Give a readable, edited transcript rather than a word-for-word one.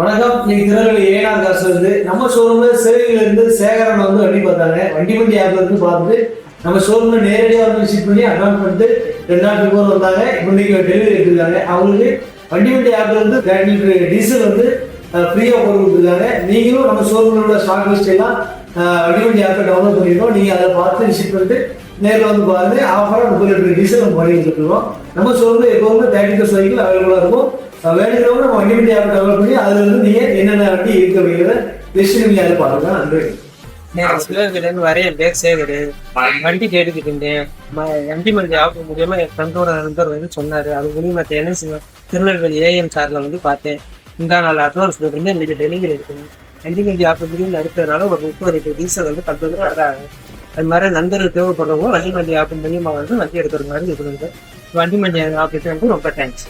வணக்கம். இன்னைக்கு திருநெல்வேலி ஏனார் காசு இருந்து நம்ம ஷோரூம்ல சேவையில இருந்து சேகரன் வந்து வண்டி பார்த்தாங்க. வண்டி ஆப்ல இருந்து பார்த்துட்டு நம்ம ஷோரூம்ல நேரடியாக வந்து விசிட் பண்ணி அட்வான்ஸ் பண்ணிட்டு 2 நாள் பிஃபோர் வந்தாங்க. இப்போ இன்னைக்கு டெலிவரி எடுத்துருக்காங்க. அவங்களுக்கு வண்டி ஆப்ல இருந்து 2 லிட்டர் டீசல் வந்து ஃப்ரீயா போட்டு கொடுத்துருக்காங்க. நீங்களும் நம்ம ஷோரூம்ல உள்ள ஸ்டாக் லிஸ்ட் எல்லாம் வண்டி ஆப்பை டவுன்லோட் பண்ணிருக்கோம். நீங்க அதை பார்த்து விசிட் பண்ணிட்டு நேரில் வந்து பாருங்க. ஆஃபரா 30 லிட்டர் டீசல் நம்ம பண்ணி கொடுத்துருக்கோம். நம்ம ஷோரூம்ல எப்பவுமே 30 சைக்கிள் அவைலபிளா இருக்கும். வேணுங்கிறவங்க நம்ம வண்டி ஆப் டெவலப் பண்ணி அதுல இருந்து நீங்க என்னென்ன வண்டி இருக்கு அப்படிங்கிறத லிஸ்ட் நீங்க அதை பாருங்க. நன்றி. சிவகிரிலேருந்து வரைய பேக் சேகரு வண்டி கேட்டுக்கிட்டு இருந்தேன். வண்டி மண்டி ஆப் மூலியமா என் ஃப்ரெண்டோட நண்பர் வந்து சொன்னாரு. அது மூலியமா என்ன திருநெல்வேலி ஏஎம் சார்ல வந்து பார்த்தேன். இந்த நாள் அட்வான்ஸ் போட்டு இன்னைக்கு டெலிவரி எடுக்கணும். வண்டி மண்டி ஆப் மூலியம் எடுத்ததுனால ஒரு 30 லிட்டர் டீசல் வந்து 10 ரூபா வராங்க. அது மாதிரி நண்பர்கள் தேவைப்படுறவங்க வண்டி மண்டி ஆப் மூலியமா வந்து வண்டி எடுக்கிற மாதிரி இருக்குது. வண்டி மண்டி ஆப் வந்து ரொம்ப தேங்க்ஸ்.